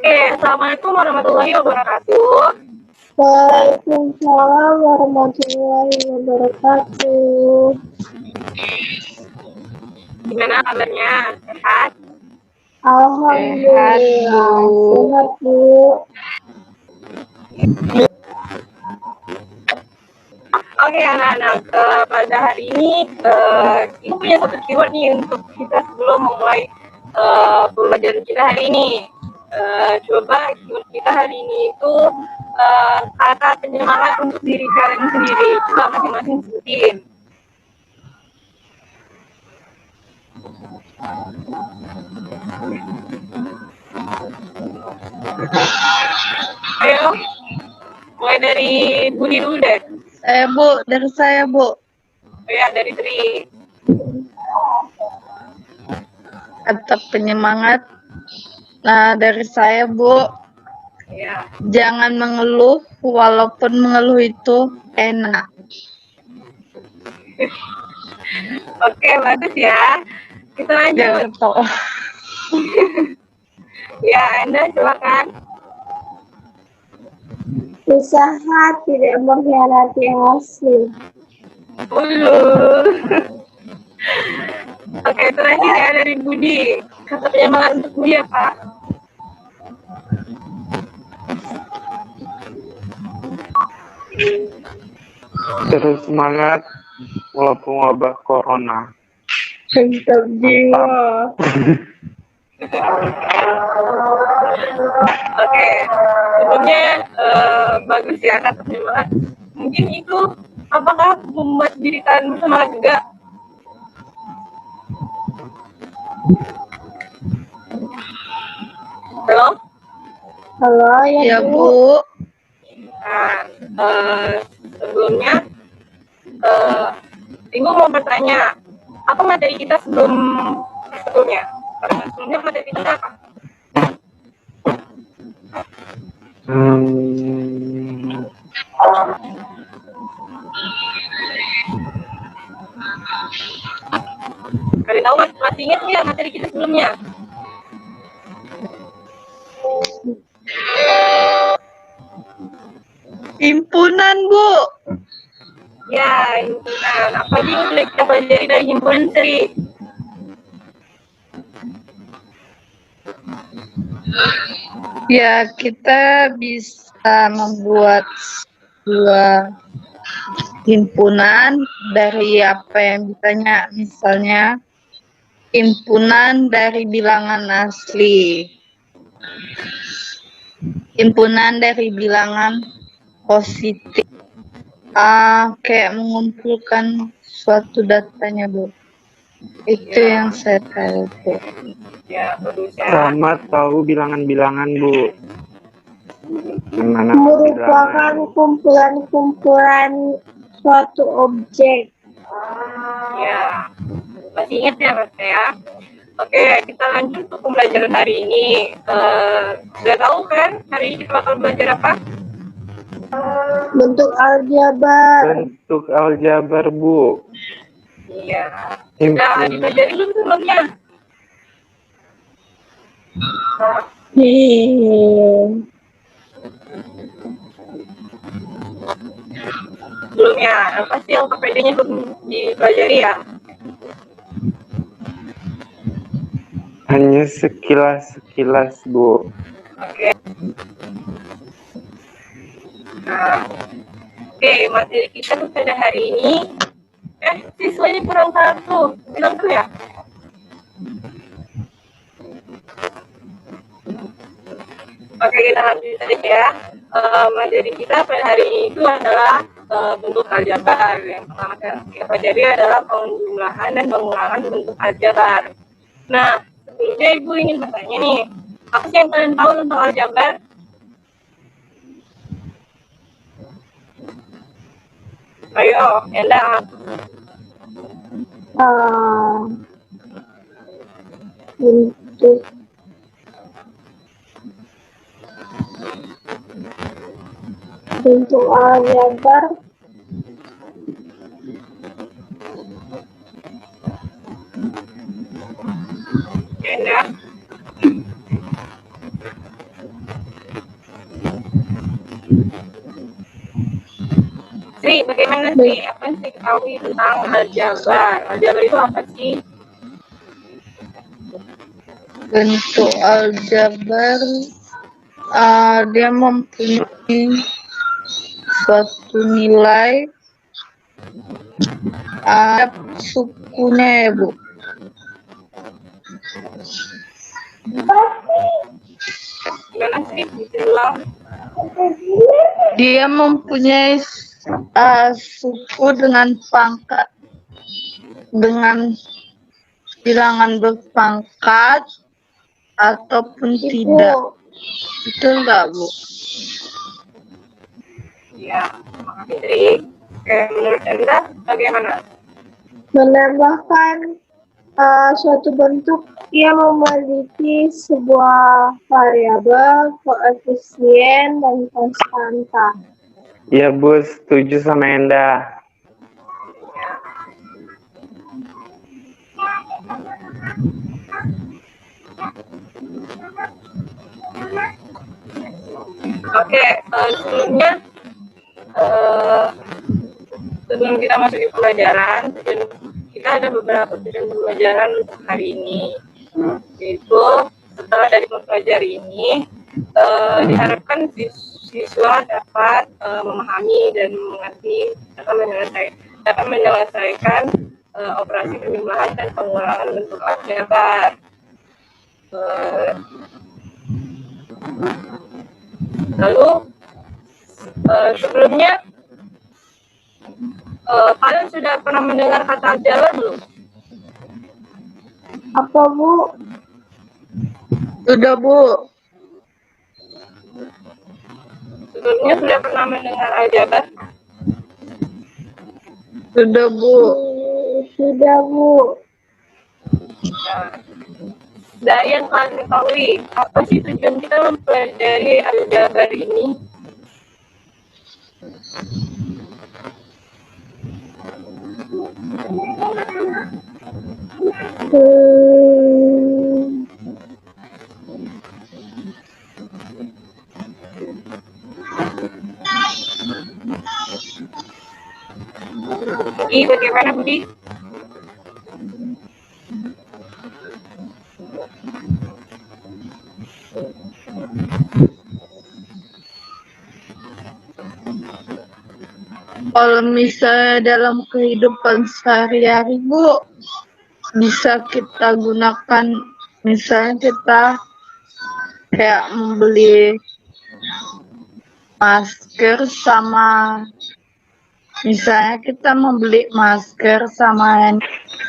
Oke, assalamualaikum warahmatullahi wabarakatuh. Waalaikumsalam warahmatullahi wabarakatuh. Gimana kabarnya? Sehat? Alhamdulillah sehat, Bu. Oke anak-anak, pada hari ini kita punya satu keyword nih untuk kita sebelum memulai pembelajaran kita hari ini. Coba keyword kita hari ini itu kata penyemangat untuk diri kalian sendiri. Coba masing-masing sebutin. Ayo, mulai dari Budi dulu deh. Dari saya, Bu. Oh ya, dari Tri. Kata penyemangat. Nah, dari saya, Bu. Ya. Jangan mengeluh, walaupun mengeluh itu enak. Oke, bagus ya. Kita lanjut. Ya, Anda silakan. Usaha tidak mengkhianati hasil. Oke, terakhir ya dari Budi. Kata penyemangat untuk Budi apa? Terus semangat walaupun wabah corona. Mantap jiwa. Oke, sebelumnya bagus ya kata penyemangat. Mungkin itu apakah membuat diri kalian bersemangat juga? Halo, ya Bu. Nah, sebelumnya Ibu mau bertanya, apa materi kita sebelumnya? Sebelumnya materi kita apa? Kalian tahu masih ingat nggak materi kita sebelumnya? Himpunan, Bu. Ya, himpunan. Apa sih yang sudah kita pelajari dari himpunan, Sri? Ya, kita bisa membuat sebuah himpunan dari apa yang ditanya, misalnya himpunan dari bilangan asli, himpunan dari bilangan positif, kayak mengumpulkan suatu datanya, Bu. Itu yang saya tahu, Bu. Ya, bagus ya. Selamat tahu bilangan-bilangan, Bu. Gimana Merupakan kumpulan-kumpulan suatu objek. Ya, masih ingat ya Mas ya? Oke, kita lanjut untuk pembelajaran hari ini. Sudah tahu kan hari ini kita bakal belajar apa? Bentuk aljabar. bentuk aljabar, Bu? Iya. Sudah dipelajari belum sebelumnya? Sebelumnya, pasti yang PPD-nya belum dipelajari ya? Hanya sekilas-sekilas, Bu. Oke. Nah, oke, materi kita pada hari ini. Siswanya kurang satu. Bilang tuh ya? Oke, kita lanjut saja ya. Materi kita pada hari ini itu adalah bentuk aljabar. Yang pertama kita pelajari adalah penjumlahan dan pengulangan bentuk aljabar. Nah, sebelumnya Ibu ingin bertanya nih, apa sih yang kalian tahu tentang aljabar? Ayo, Enda. Bentuk aljabar Enda. Bagaimana sih apa yang saya ketahui tentang aljabar? Aljabar itu apa sih? Bentuk aljabar dia mempunyai suatu nilai sukunya ya Bu. Gimana sih dibilang? Dia mempunyai suku dengan pangkat, dengan bilangan berpangkat ataupun tidak. Betul nggak Bu? Ya, makasih Tri. Oke, menurut Anda bagaimana? Menambahkan suatu bentuk yang memiliki sebuah variabel, koefisien, dan konstanta. Ya Bu, setuju sama Enda. Oke, sebelumnya sebelum kita masuk ke pelajaran, kita ada beberapa tujuan pembelajaran untuk hari ini. Yaitu setelah dari mempelajari ini, diharapkan siswa dapat memahami dan mengerti dapat menyelesaikan operasi penjumlahan dan pengulangan bentuk aljabar. Lalu sebelumnya kalian sudah pernah mendengar kata aljabar belum? Apa Bu? Sudah Bu. Sebelumnya sudah pernah mendengar aljabar? Sudah Bu. Sudah Bu. Nah, dari yang kalian ketahui, apa sih tujuan kita mempelajari aljabar ini? Budi, bagaimana Budi? Kalau misalnya dalam kehidupan sehari-hari Bu, bisa kita gunakan, misalnya kita kayak membeli masker sama, misalnya kita membeli masker sama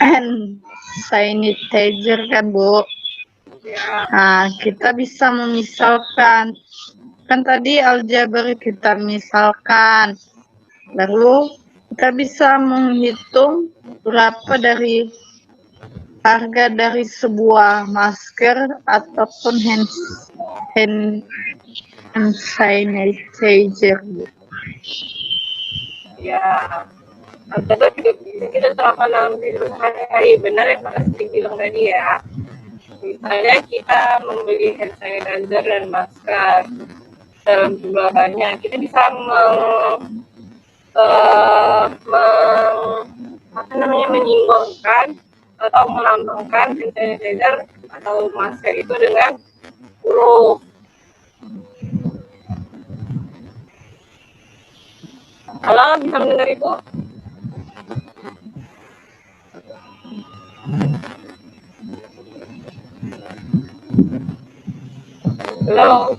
hand sanitizer kan Bu. Nah, kita bisa memisalkan, kan tadi aljabar kita misalkan, lalu kita bisa menghitung berapa dari harga dari sebuah masker ataupun hand sanitizer. Ya, aljabar juga bisa kita terapkan dalam kehidupan sehari-hari. Benar yang Pak Asti bilang tadi ya. Misalnya kita membeli hand sanitizer dan masker dalam jumlah banyak, kita bisa menyinggungkan atau melambangkan hand sanitizer atau masker itu dengan huruf. Halo, bisa mendengar Ibu? Halo.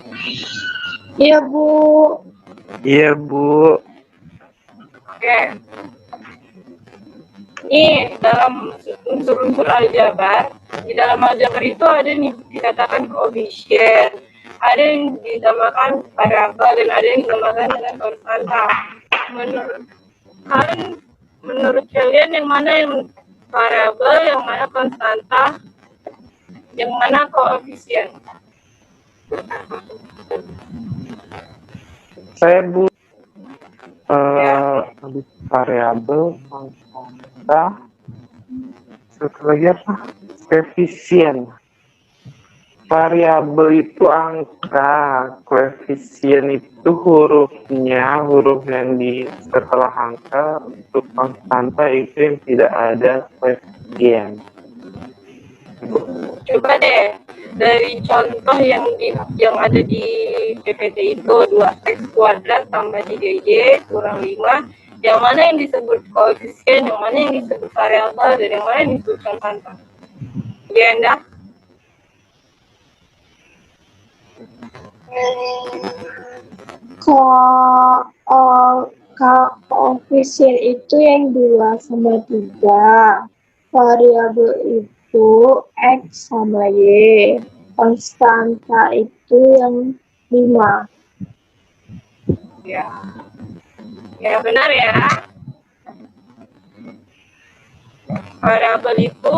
Iya Bu. Iya Bu. Oke. Ini dalam unsur-unsur aljabar, di dalam aljabar itu ada nih dikatakan koefisien, ada yang dinamakan variabel dan ada yang dinamakan dengan konstanta. Menurut kalian yang mana yang variabel, yang mana konstanta, yang mana koefisien? Saya Bu habis variabel, konstanta, satu lagi apa? Koefisien. Variabel itu angka, koefisien itu hurufnya, huruf yang di setelah angka. Untuk konstanta itu yang tidak ada koefisien. Coba deh dari contoh yang ada di PPT itu 2x kuadrat tambah 3y kurang 5, yang mana yang disebut koefisien, yang mana yang disebut variabel, dan yang mana yang disebut konstanta. Ya, Enda? Koefisien itu yang 2 sama 3. Variabel itu X sama Y. Konstanta itu yang 5. Ya. Ya, benar ya. Variabel itu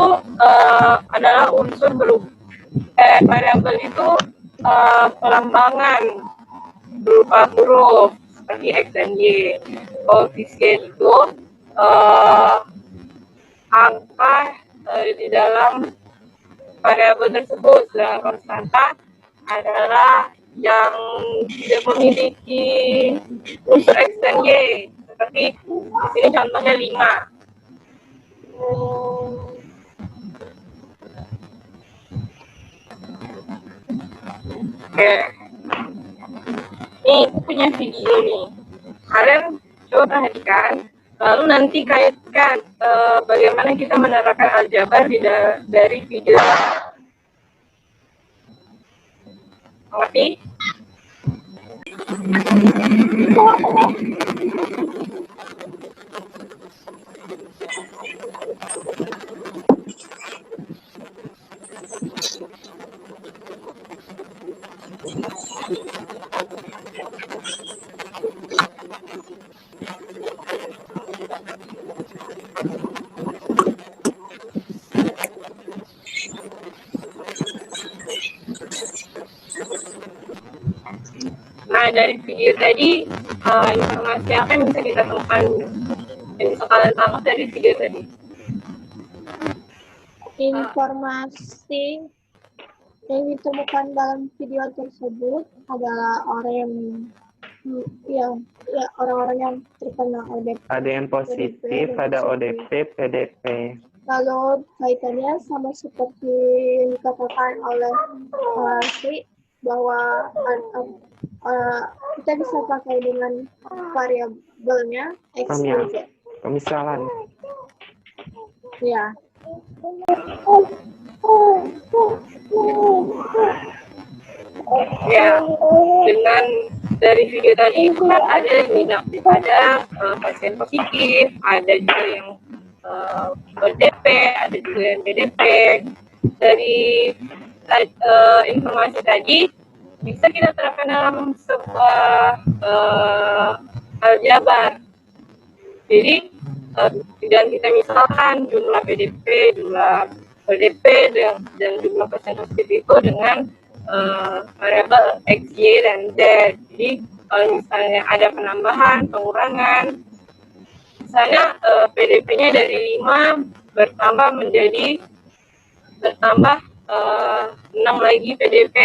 adalah unsur variabel itu pelambangan berupa huruf seperti X dan Y. Koefisien itu angka di dalam variabel tersebut. Dan konstanta adalah yang tidak memiliki unsur X dan Y. Seperti di sini contohnya 5. Oke. Ini aku punya video nih. Kalian coba perhatikan, lalu nanti kaitkan bagaimana kita menerapkan aljabar dari video. Mengerti? Nah, dari video tadi, informasi apa yang bisa kita temukan, yang bisa kalian tangkap dari video tadi? Informasi yang ditemukan dalam video tersebut adalah orang-orang yang terkena ODP. Ada yang positif, ada ODP, PDP. Lalu kaitannya sama seperti yang dikatakan oleh Sri, bahwa kita bisa pakai dengan variabelnya X, Y, Z. Pemisalan. Ya. Ya, dengan dari video tadi kan ada pasien positif, ada juga yang ODP, ada juga yang PDP. Dari informasi tadi bisa kita terapkan dalam sebuah aljabar. Jadi dan kita misalkan jumlah PDP, jumlah ODP dan jumlah pasien positif itu dengan variabel X, Y, dan Z. Jadi kalau misalnya ada penambahan, pengurangan, misalnya PDP-nya dari 5 bertambah 6 lagi PDP.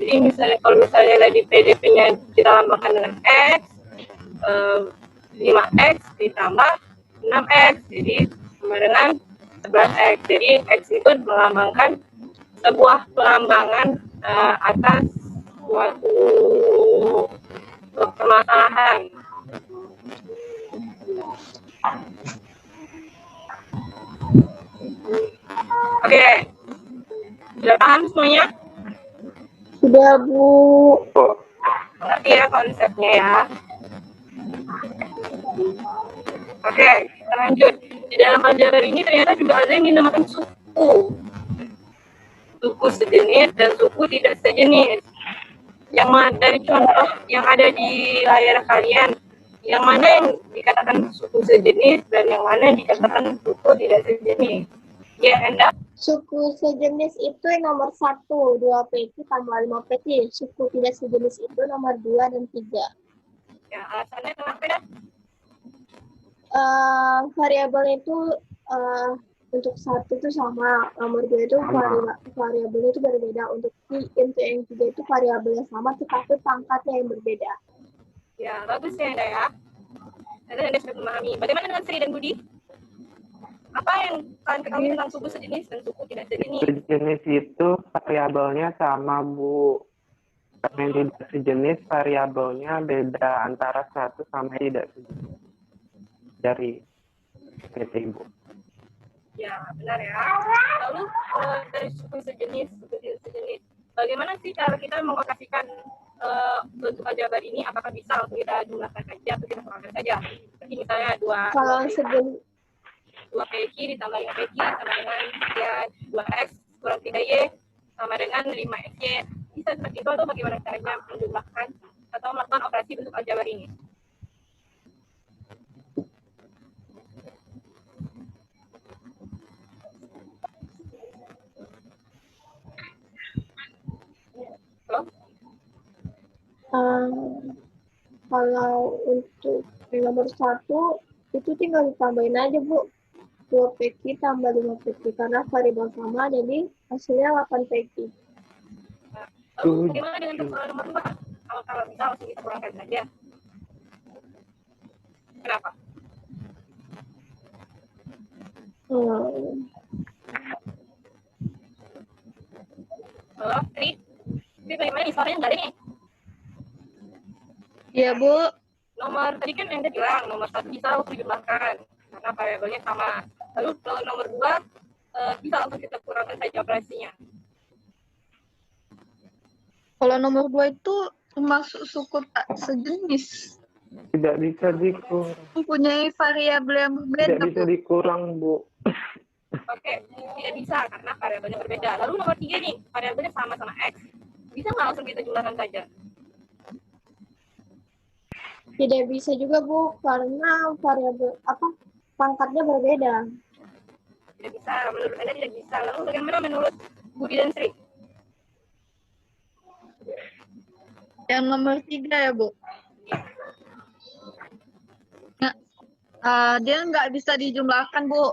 Jadi kalau misalnya tadi PDP-nya kita tambahkan dengan X, 5X ditambah 6X, jadi sama dengan 11X. Jadi X itu melambangkan sebuah pelambangan atas suatu permasalahan. Oke, sudah paham semuanya? Sudah, Bu. Ngerti ya konsepnya ya? Oke, kita lanjut. Di dalam aljabar ini ternyata juga ada yang dinamakan suku. Suku sejenis dan suku tidak sejenis. Yang mana dari contoh yang ada di layar kalian, yang mana yang dikatakan suku sejenis dan yang mana dikatakan suku tidak sejenis? Ya, Enda? Suku sejenis itu yang nomor 1, 2 PT tambah 5 PT. Suku tidak sejenis itu nomor 2 dan 3. Ya, alasannya kenapa ya? Variabel itu untuk satu itu sama, nomor dua itu variabelnya itu berbeda. Untuk yang tiga itu variabelnya sama, tetapi pangkatnya yang berbeda. Ya, bagus ya Anda ya. Anda sudah memahami. Bagaimana dengan Sri dan Budi? Apa yang kalian ketahui tentang suku sejenis dan suku tidak sejenis? Sejenis itu variabelnya sama, Bu. Karena yang tidak sejenis variabelnya beda antara satu sama tidak sejenis dari PT, Bu. Ya, benar ya. Lalu dari suku sejenis, suku tidak sejenis, bagaimana sih cara kita mengoperasikan bentuk aljabar ini? Apakah bisa langsung kita jumlahkan saja atau kita kurangkan saja? Seperti misalnya Kalau sejenis 2 PQ ditambah 5 PQ sama dengan ya 2X kurang 3Y sama dengan 5XY. Bisa seperti itu atau bagaimana caranya menjumlahkan atau melakukan operasi bentuk aljabar ini? Halo? Kalau untuk yang nomor satu itu tinggal ditambahin aja, Bu. 2 PQ tambah 5 PQ karena variabel sama, jadi hasilnya 8 PQ. Lalu bagaimana dengan persoalan nomor 2? Kalau bisa langsung kita kurangkan saja. Kenapa? Halo, Tri? Tri bagaimana nih? Suaranya nggak ada nih. Iya, Bu. Nomor tadi kan Anda bilang nomor 1 bisa langsung dijumlahkan karena variabelnya sama. Lalu kalau nomor 2 bisa langsung kita kurangkan saja operasinya. Kalau nomor 2 itu termasuk suku tak sejenis. Tidak bisa dikurang. Mempunyai variabel yang berbeda, Tidak bisa Bu. dikurang, Bu. Oke, tidak bisa karena variabelnya berbeda. Lalu nomor 3 nih, variabelnya sama X. Bisa nggak langsung kita jumlahkan saja? Tidak bisa juga, Bu, karena variabel pangkatnya berbeda. Tidak bisa, menurut Anda tidak bisa. Lalu bagaimana menurut Budi dan Sri? Yang nomor 3 ya, Bu. Dia nggak bisa dijumlahkan, Bu.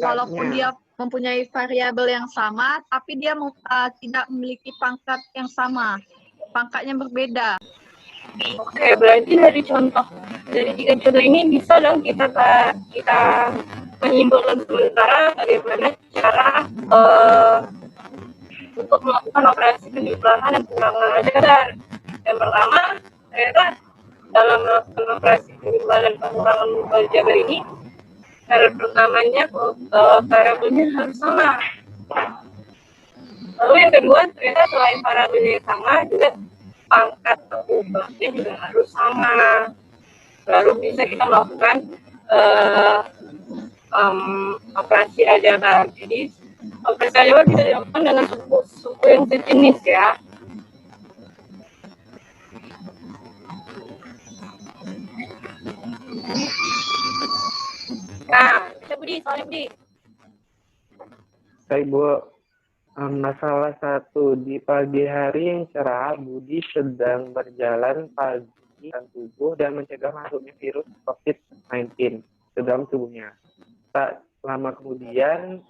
Walaupun dia mempunyai variabel yang sama, tapi dia tidak memiliki pangkat yang sama. Pangkatnya berbeda. Oke, berarti dari 3 contoh ini bisa dong kita menyimpulkan sementara bagaimana cara untuk melakukan operasi penjumlahan dan pengurangan aljabar. Yang pertama, ternyata dalam melakukan operasi penjumlahan dan pengurangan aljabar ini, syarat pertamanya variabelnya harus sama. Lalu yang kedua, ternyata selain variabelnya sama, juga pangkat atau blocknya juga harus sama. Lalu bisa kita melakukan operasi aljabar. Jadi operasi aljabar bisa dilakukan dengan suku yang sejenis ya. Nah, bisa Budi, soalnya Budi. Saya, Bu. Masalah 1, di pagi hari yang cerah, Budi sedang berjalan pagi dan tubuh dan mencegah masuknya virus COVID-19 ke dalam tubuhnya. Tak lama kemudian,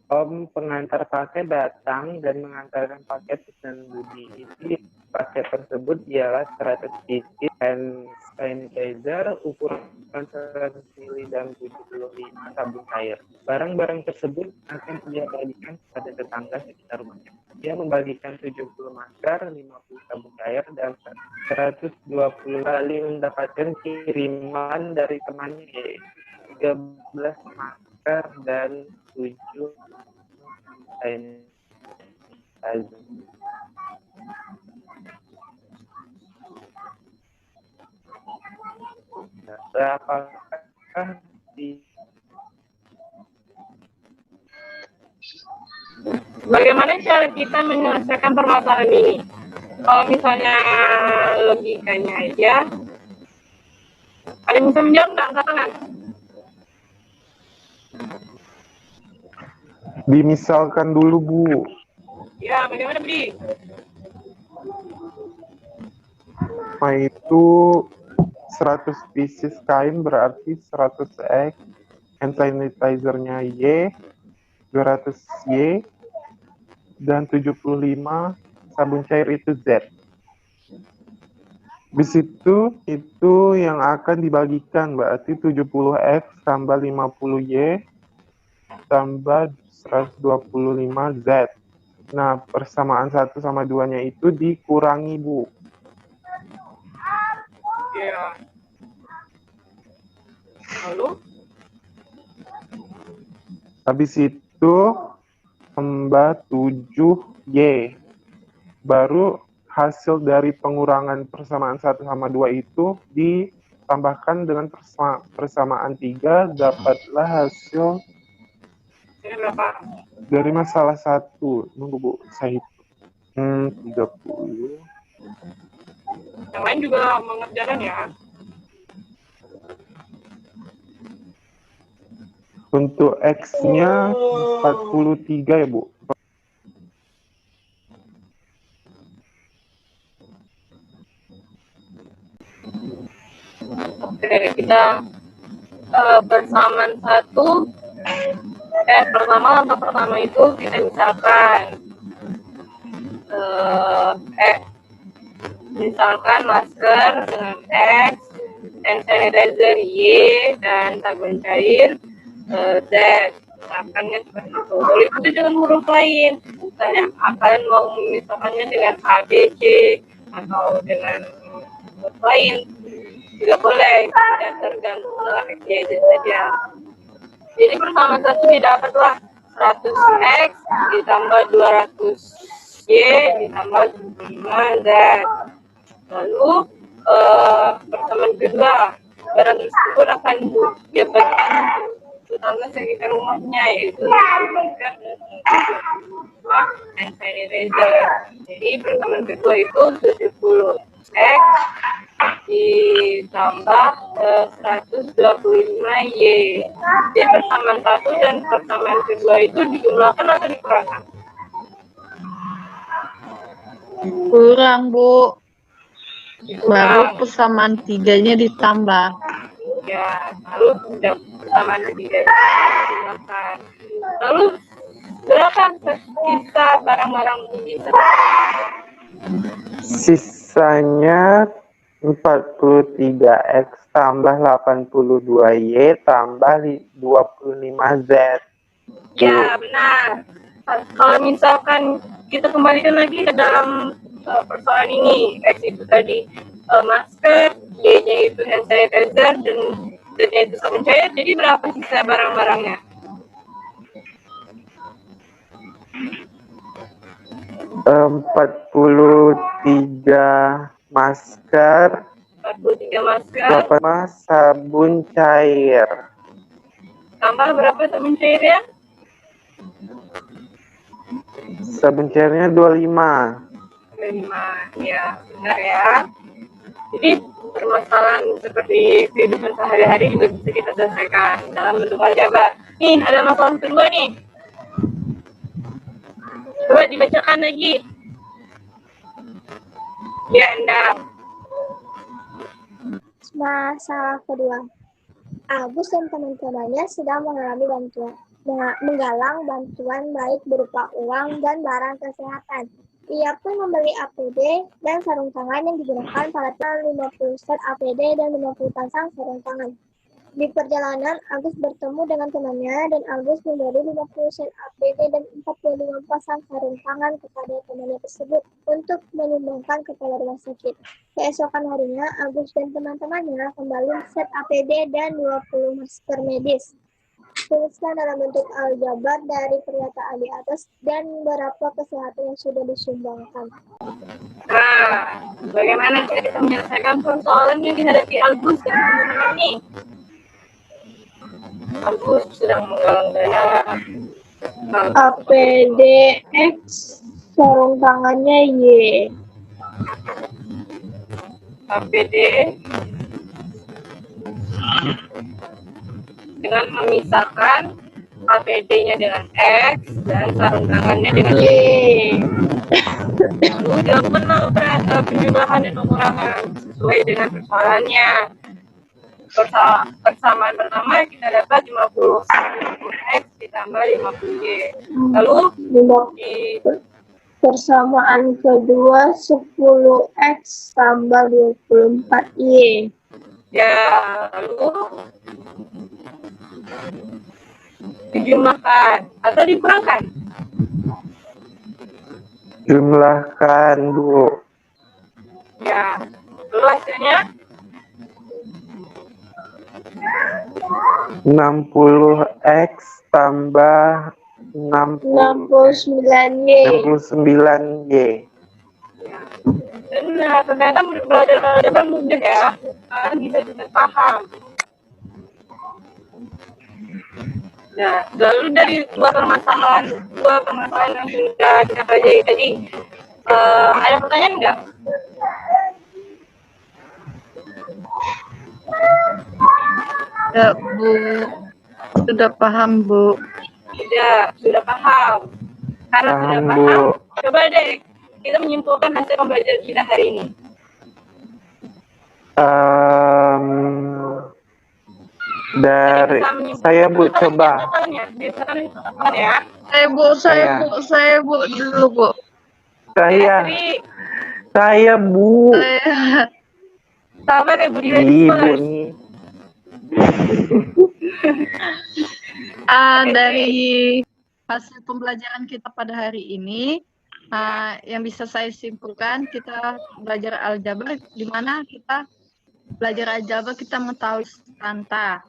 Om pengantar paket datang dan mengantarkan paket pesanan Budi. Isi paket tersebut ialah 100 pieces hand sanitizer ukuran 100 ml dan 75 sabun cair. Barang-barang tersebut akan dia bagikan kepada tetangga sekitar rumahnya. Dia membagikan 70 masker, 50 sabun cair, dan 120 kali mendapatkan kiriman dari temannya, yaitu 13 masker dan 7 sanitizer. Apakah Bagaimana cara kita menyelesaikan permasalahan ini? Kalau misalnya logikanya aja, ada yang bisa menjawab nggak? Angkat tangan. Dimisalkan dulu, Bu. Ya, bagaimana Budi? Itu 100 pieces kain berarti 100 X hand sanitizer-nya Y, 200 Y, dan 75 sabun cair itu Z. Di situ itu yang akan dibagikan berarti 70X tambah 50Y tambah 125Z. Nah, persamaan 1 sama 2-nya itu dikurangi, Bu. Ya. Lalu? Habis itu tambah 7Y. Baru hasil dari pengurangan persamaan 1 sama 2 itu ditambahkan dengan persamaan 3, dapatlah hasil Ini berapa? dari masalah 1. Nunggu, Bu, saya hitung. 30. Yang lain juga mengerjakan ya? Untuk X-nya 43 ya, Bu. Oke, kita persamaan 1. Langkah pertama itu kita misalkan misalkan masker dengan X, hand sanitizer Y, dan sabun cair Z. Misalkannya seperti itu. Boleh juga dengan huruf lain. Misalnya akan mau memisahkannya dengan A, B, C, atau dengan huruf lain. Juga boleh, tidak tergantung dengan X, Y, Z saja. Jadi persamaan 1 didapatlah 100X ditambah 200Y ditambah 75Z. Lalu persamaan kedua, barang tersebut akan didapatkan tetangga sekitar rumahnya, yaitu masker dan sanitizer. Jadi persamaan kedua itu 70X ditambah 125Y. Jadi persamaan 1 dan persamaan kedua itu dijumlahkan atau dikurangkan? Kurang, Bu. Baru persamaan 3-nya ditambah. Ya, lalu sudah persamaan 3 dijumlahkan. Lalu berapa sisa barang-barang ini? Sisanya 43X tambah 82Y tambah 25Z. Ya, benar. Kalau misalkan kita kembalikan lagi ke dalam persoalan ini, X itu tadi masker, Y-nya itu hand sanitizer, dan Z-nya itu sabun cair, jadi berapa sisa barang-barangnya? 43 masker, 43 masker, sama sabun cair. tambah berapa sabun cairnya? Sabun cairnya 25. 5, ya benar ya. Jadi permasalahan seperti kehidupan sehari-hari juga bisa kita selesaikan dalam bentuk aljabar. Nih, ada masalah kedua nih. Coba dibacakan lagi. Ya, enggak. Masalah kedua. Agus dan teman-temannya sedang menggalang bantuan baik berupa uang dan barang kesehatan. Ia pun membeli APD dan sarung tangan yang digunakan pada 50 set APD dan 50 pasang sarung tangan. Di perjalanan, Agus bertemu dengan temannya dan Agus memberi 50 set APD dan 45 pasang sarung tangan kepada temannya tersebut untuk menyumbangkan kepada rumah sakit. Keesokan harinya, Agus dan teman-temannya kembali set APD dan 20 masker medis. Tuliskan dalam bentuk aljabar dari pernyataan di atas dan berapa kesehatan yang sudah disumbangkan. Nah, bagaimana kita menyelesaikan persoalan yang dihadapi Agus dan teman-teman ini? Agus sedang menggalang dana. APD X, sarung tangannya Y. APD dengan memisahkan APD-nya dengan X dan sarung tangannya dengan Y. Lalu dilakukan penjumlahan dan pengurangan sesuai dengan persoalannya. persamaan pertama kita dapat 50x ditambah 50y. Lalu di Persamaan kedua 10x tambah 24y. ya, lalu dijumlahkan atau dikurangkan. Jumlahkan, Bu. Ya, lalu hasilnya 60x tambah 69y. 69y. Nah, ternyata belajar aljabar mudah ya, bisa paham. Nah, lalu dari dua permasalahan yang sudah kita pelajari tadi, ada pertanyaan nggak? Ya, Bu. Sudah paham, Bu. Sudah paham. Karena Paham, sudah Bu. paham, coba deh kita menyimpulkan hasil pembelajaran kita hari ini. Dari saya, Bu, coba. Ya. Saya Bu dulu, Bu. Saya, Bu. Sabar ya, Bu. Ibu nih. Dari hasil pembelajaran kita pada hari ini, yang bisa saya simpulkan, kita belajar aljabar, di mana kita belajar aljabar kita mengetahui substanta.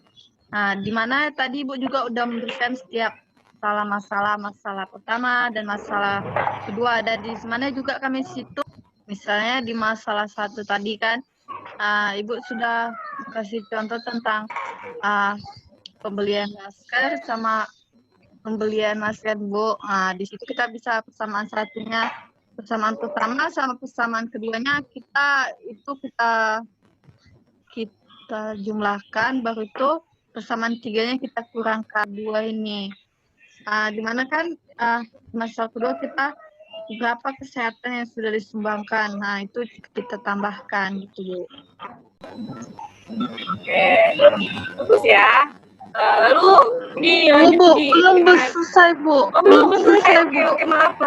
Di mana tadi Ibu juga udah memberikan setiap masalah pertama dan masalah kedua ada di mana juga kami situ. Misalnya di masalah 1 tadi kan, Ibu sudah kasih contoh tentang pembelian masker sama pembelian masker, Bu. Di situ kita bisa persamaan satunya, persamaan pertama sama persamaan keduanya kita jumlahkan, baru itu persamaan tiganya kita kurangkan 2 ini. Dimana kan masalah kedua kita berapa kesehatan yang sudah disumbangkan. Itu kita tambahkan gitu, Bu. Oke, bagus ya. Lalu belum selesai, Bu. Belum selesai. Oke, maaf.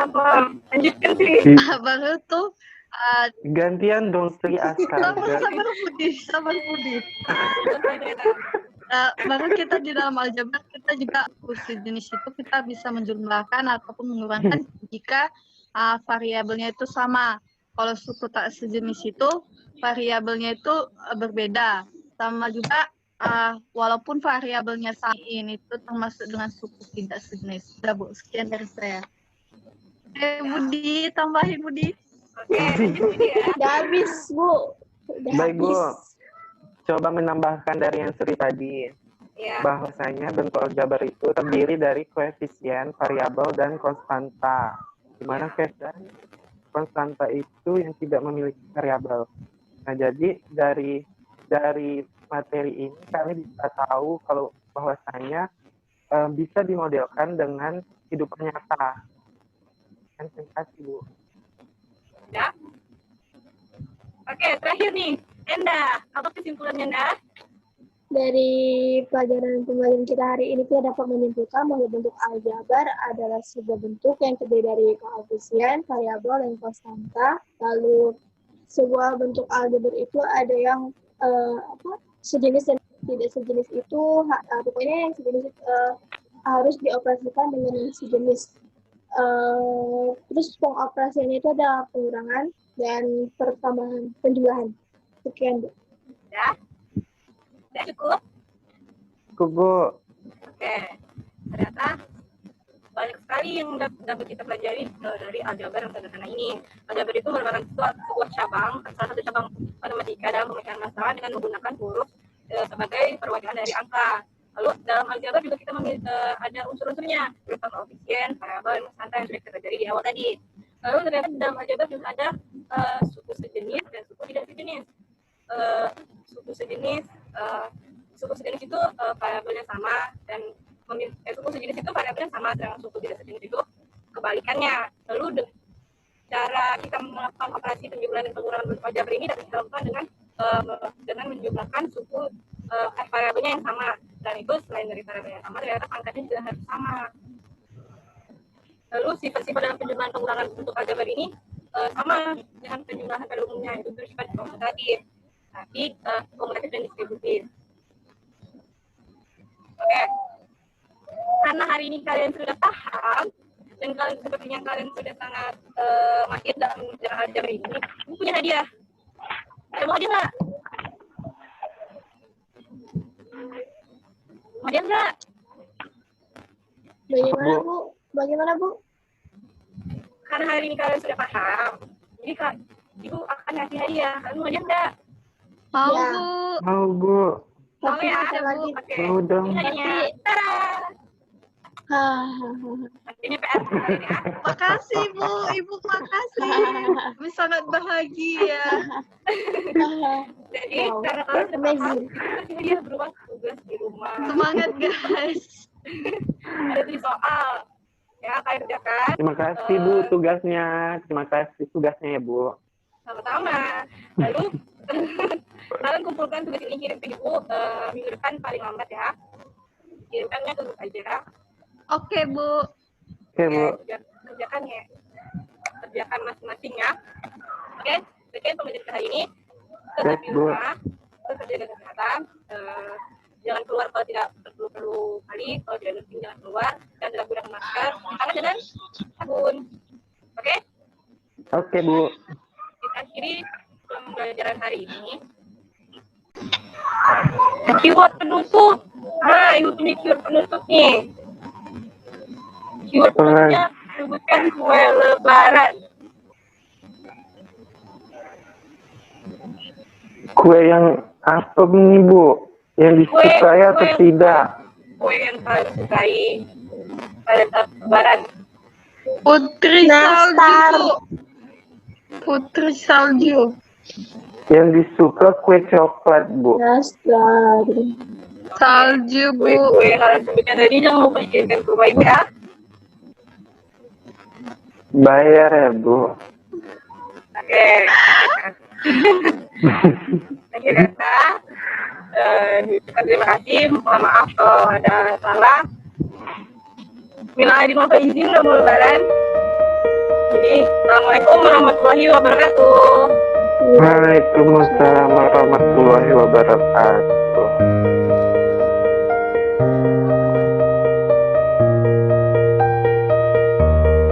Lanjutkan sih. Baru tuh Gantian dong, Sri Astaga. sabar Budi. Baru kita di dalam aljabar kita juga sejenis itu kita bisa menjumlahkan ataupun mengurangkan jika variabelnya itu sama. Kalau suku tak sejenis itu variabelnya itu berbeda. Sama juga walaupun variabelnya sama, ini itu termasuk dengan suku tidak sejenis. Sudah, Bu, sekian dari saya. Budi, tambahin Budi. Oke, lanjut ya. Udah habis, Bu. Baik, Bu. Coba menambahkan dari yang Sri tadi. Ya. Bahwasanya bentuk aljabar itu terdiri dari koefisien, variabel, dan konstanta. Di mana koefisien konstanta itu yang tidak memiliki variabel. Nah, jadi dari materi ini kami bisa tahu kalau bahwasanya bisa dimodelkan dengan kehidupan nyata. Terima kasih, Bu. Ya. Oke, terakhir nih, Enda. Apa kesimpulannya, Enda? Dari pembelajaran kita hari ini kita dapat menyimpulkan bahwa bentuk aljabar adalah sebuah bentuk yang terdiri dari koefisien, variabel, dan konstanta. Lalu sebuah bentuk aljabar itu ada yang sejenis dan tidak sejenis itu pokoknya yang sejenis harus dioperasikan dengan yang sejenis. Terus pengoperasiannya itu ada pengurangan dan pertambahan, penjumlahan. Sekian, Bu. Ya. Sudah cukup? Cukup, Bu. Oke. Ternyata banyak sekali yang dapat kita pelajari dari aljabar yang sederhana ini. Aljabar itu merupakan sebuah cabang, salah satu cabang matematika dalam pemecahan masalah dengan menggunakan huruf sebagai perwakilan dari angka. Lalu dalam aljabar juga kita ada unsur-unsurnya, berupa koefisien, variabel, dan konstanta yang sudah kita pelajari di awal tadi. Lalu ternyata di dalam aljabar juga ada suku sejenis dan suku tidak sejenis. Suku sejenis itu variabelnya sama dan suku sejenis itu variabelnya sama, sedangkan suku tidak sejenis itu kebalikannya. Lalu cara kita melakukan operasi penjumlahan dan pengurangan bentuk aljabar ini dapat dilakukan dengan menjumlahkan suku variabelnya yang sama, dan itu selain dari variabel yang sama ternyata pangkatnya juga harus sama. Lalu sifat-sifat dalam penjumlahan pengulangan untuk aljabar ini sama dengan penjumlahan pada umumnya, itu bersifat komutatif, tapi komutatif dan distributif. Oke, karena hari ini kalian sudah paham dan sepertinya kalian sudah sangat mahir dalam mengerjakan aljabar ini, aku punya hadiah. Ada mau hadiah nggak? Mau hadiah nggak? Bagaimana Bu? Bagaimana Bu? Karena hari ini kalian sudah paham, jadi Kak, Ibu akan ngasih hadiah. Kalian mau hadiah nggak? Mau Ya. Bu. Mau Bu. Mau Tapi ya, ada ada lagi. Bu. Oke. Mau dong. Ini hadiahnya. Tada! Hahaha. Ini PR kalian ya. Makasih Bu, Ibu makasih. Kami sangat bahagia. Jadi Wow. karena kalian sudah paham, Amazing. Ibu kasih hadiah berupa tugas di rumah. Semangat guys. Ada 3 soal. Ya, kalian kerjakan. Terima kasih Bu tugasnya. Terima kasih tugasnya ya Bu. Sama-sama. Lalu kalian kumpulkan tugas ini, kirim ke Ibu minggu depan paling lambat ya. Kirimkannya ke grup aja. Oke Bu. Oke Bu. Kerjakan ya. Kerjakan masing-masing ya. Oke, sekian pembelajaran hari ini. Tetap di Bu. rumah, tetap jaga kesehatan. Jangan keluar kalau tidak perlu kali. Kalau tidak penting jangan keluar. Dan tidak gunakan masker. Tangan dengan sabun. Oke? Oke Bu. Kita akhiri pembelajaran hari ini. Keyword penutup. Nah, Ibu punya keyword penutup nih. Keyword penutupnya sebutkan kue lebaran. Kue yang apa nih Bu? Yang disukai atau yang- tidak? Kue yang kalian sukai pada saat lebaran. Putri Nastar. salju Bu. Putri salju. Yang disuka kue coklat Bu. Nastar. Salju Bu. Kue-kue yang kalian sebutkan tadi jangan lupa dikirimkan ke rumah Ibu ya. Bayar ya Bu. Oke. Akhir kata, terima kasih. Mohon maaf kalau ada salah. Bila ada mau izin udah mau lebaran. Jadi, assalamualaikum warahmatullahi wabarakatuh. Waalaikumsalam warahmatullahi wabarakatuh.